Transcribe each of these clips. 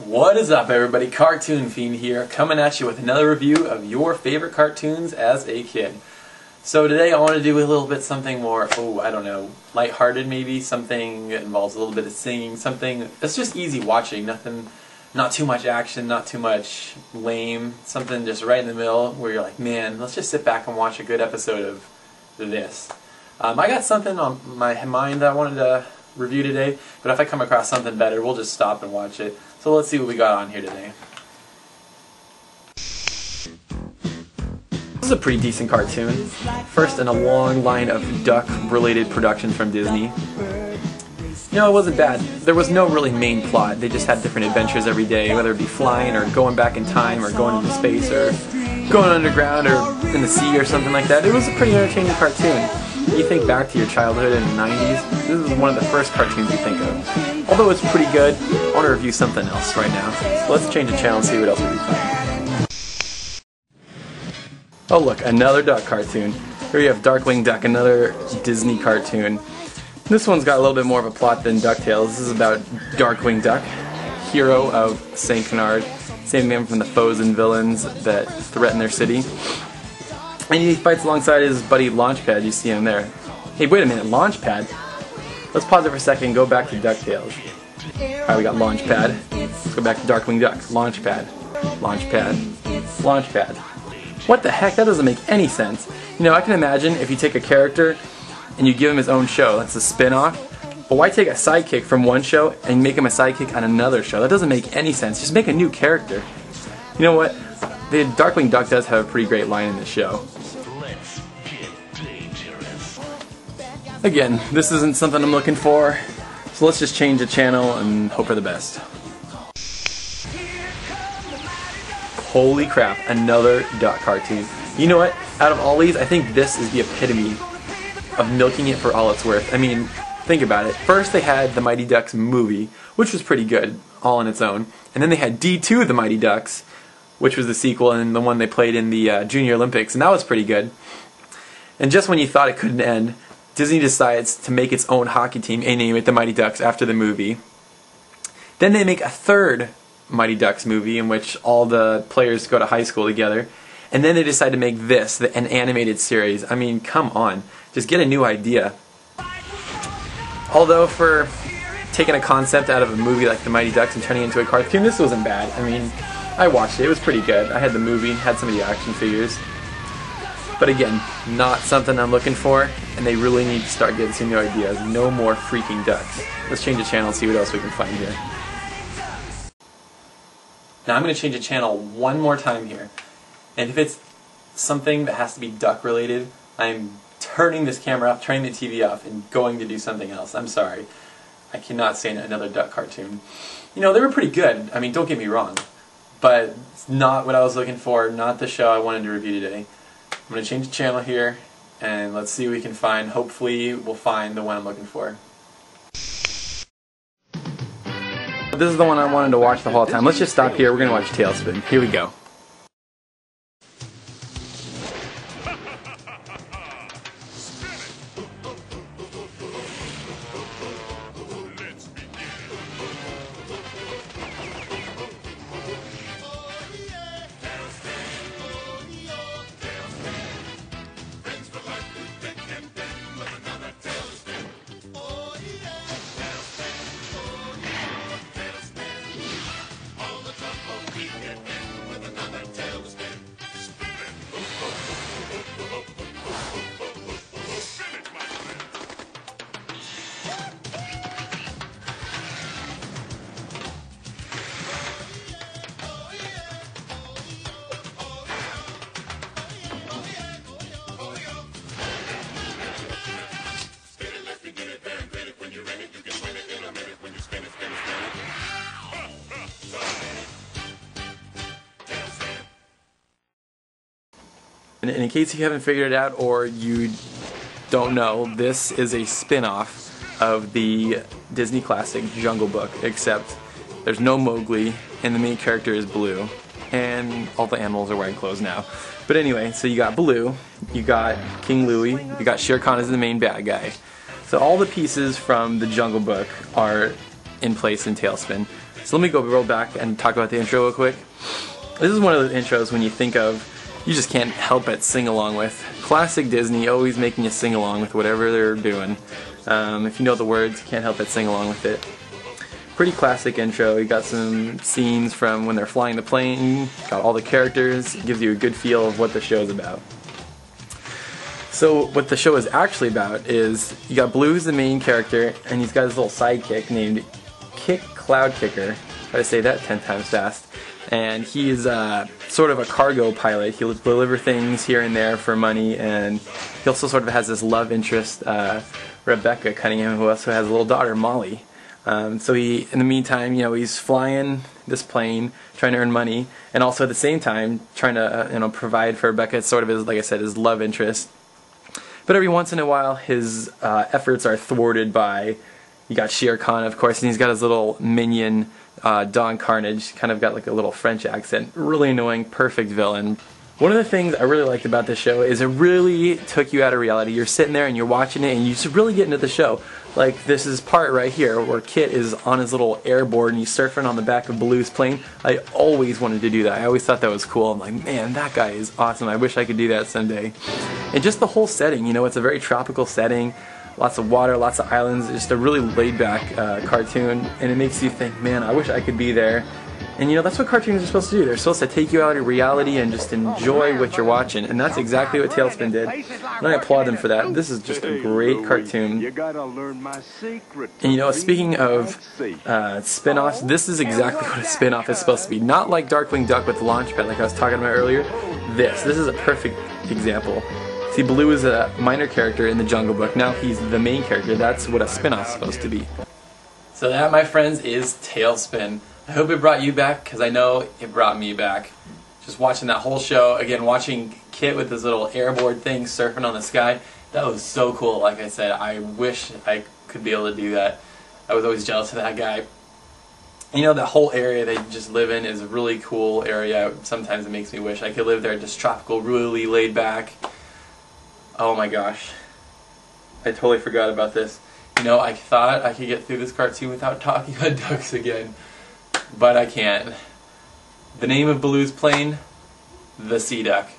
What is up, everybody? Cartoon Fiend here, coming at you with another review of your favorite cartoons as a kid. So today I want to do a little bit something more, I don't know, lighthearted maybe, something that involves a little bit of singing, something that's just easy watching, nothing, not too much action, not too much lame, something just right in the middle where you're like, man, let's just sit back and watch a good episode of this. I got something on my mind that I wanted to review today, but if I come across something better, we'll just stop and watch it. So let's see what we got on here today. This is a pretty decent cartoon. First in a long line of duck-related productions from Disney. No, it wasn't bad. There was no really main plot. They just had different adventures every day, whether it be flying or going back in time or going into space or going underground or in the sea or something like that. It was a pretty entertaining cartoon. You think back to your childhood in the 90s, this is one of the first cartoons you think of. Although it's pretty good, I want to review something else right now. So let's change the channel and see what else we can find. Oh look, another duck cartoon. Here you have Darkwing Duck, another Disney cartoon. This one's got a little bit more of a plot than DuckTales. This is about Darkwing Duck, hero of St. Canard, saving them from the foes and villains that threaten their city. And he fights alongside his buddy Launchpad, you see him there. Hey, wait a minute, Launchpad? Let's pause it for a second and go back to DuckTales. Alright, we got Launchpad. Let's go back to Darkwing Duck. Launchpad. Launchpad. Launchpad. What the heck? That doesn't make any sense. You know, I can imagine if you take a character and you give him his own show, that's a spin-off. But why take a sidekick from one show and make him a sidekick on another show? That doesn't make any sense. Just make a new character. You know what? The Darkwing Duck does have a pretty great line in this show. Again, this isn't something I'm looking for, so let's just change the channel and hope for the best. Holy crap, another duck cartoon. You know what? Out of all these, I think this is the epitome of milking it for all it's worth. I mean, think about it. First they had the Mighty Ducks movie, which was pretty good, all on its own. And then they had D2 The Mighty Ducks, which was the sequel and the one they played in the Junior Olympics, and that was pretty good. And just when you thought it couldn't end, Disney decides to make its own hockey team and name it the Mighty Ducks after the movie. Then they make a third Mighty Ducks movie in which all the players go to high school together. And then they decide to make this, an animated series. I mean, come on. Just get a new idea. Although for taking a concept out of a movie like the Mighty Ducks and turning it into a cartoon, this wasn't bad. I mean, I watched it. It was pretty good. I had the movie, had some of the action figures. But again, not something I'm looking for, and they really need to start getting some new ideas. No more freaking ducks. Let's change the channel and see what else we can find here. Now I'm going to change the channel one more time here. And if it's something that has to be duck related, I'm turning this camera off, turning the TV off, and going to do something else. I'm sorry. I cannot say another duck cartoon. You know, they were pretty good. I mean, don't get me wrong. But it's not what I was looking for, not the show I wanted to review today. I'm going to change the channel here, and let's see what we can find. Hopefully we'll find the one I'm looking for. This is the one I wanted to watch the whole time. Let's just stop here. We're going to watch Talespin. Here we go. And in case you haven't figured it out or you don't know, this is a spin-off of the Disney classic Jungle Book, except there's no Mowgli and the main character is Blue. And all the animals are wearing clothes now. But anyway, so you got Blue, you got King Louie, you got Shere Khan as the main bad guy. So all the pieces from the Jungle Book are in place in Talespin. So let me go roll back and talk about the intro real quick. This is one of those intros when you think of, you just can't help but sing along with. Classic Disney, always making you sing along with whatever they're doing. If you know the words, you can't help but sing along with it. Pretty classic intro. You got some scenes from when they're flying the plane, got all the characters, gives you a good feel of what the show's about. So what the show is actually about is, you got Blue, who's the main character, and he's got his little sidekick named Cloud Kicker. Try to say that 10 times fast. And he's sort of a cargo pilot. He'll deliver things here and there for money, and he also sort of has this love interest, Rebecca Cunningham, who also has a little daughter, Molly. So he, in the meantime, you know, he's flying this plane, trying to earn money, and also at the same time trying to, you know, provide for Rebecca. It's sort of his, like I said, his love interest. But every once in a while, his efforts are thwarted by, you got Shere Khan, of course, and he's got his little minion, Don Carnage, kind of got like a little French accent. Really annoying, perfect villain. One of the things I really liked about this show is it really took you out of reality. You're sitting there and you're watching it and you just really get into the show. Like this is part right here where Kit is on his little airboard and he's surfing on the back of Blue's plane. I always wanted to do that. I always thought that was cool. I'm like, man, that guy is awesome. I wish I could do that someday. And just the whole setting, you know, it's a very tropical setting. Lots of water, lots of islands, just a really laid-back cartoon, and it makes you think, man, I wish I could be there. And you know, that's what cartoons are supposed to do. They're supposed to take you out of reality and just enjoy what you're watching, and that's exactly what Talespin did. And I applaud them for that. This is just a great cartoon. And you know, speaking of spin-offs, this is exactly what a spin-off is supposed to be. Not like Darkwing Duck with the launch pad like I was talking about earlier. This is a perfect example. See, Blue is a minor character in the Jungle Book. Now he's the main character. That's what a spin-off is supposed to be. So that, my friends, is Talespin. I hope it brought you back, because I know it brought me back. Just watching that whole show, again, watching Kit with his little airboard thing surfing on the sky, that was so cool. Like I said, I wish I could be able to do that. I was always jealous of that guy. You know, that whole area they just live in is a really cool area. Sometimes it makes me wish I could live there, just tropical, really laid back. Oh my gosh, I totally forgot about this. You know, I thought I could get through this cartoon without talking about ducks again, but I can't. The name of Blue's plane? The Sea Duck.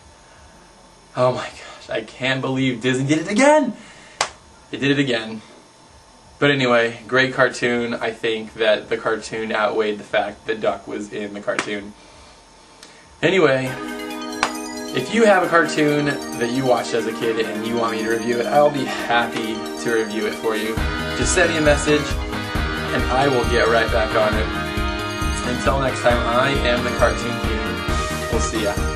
Oh my gosh, I can't believe Disney did it again! It did it again. But anyway, great cartoon. I think that the cartoon outweighed the fact that Duck was in the cartoon. Anyway, if you have a cartoon that you watched as a kid and you want me to review it, I'll be happy to review it for you. Just send me a message and I will get right back on it. Until next time, I am the Cartoon King. We'll see ya.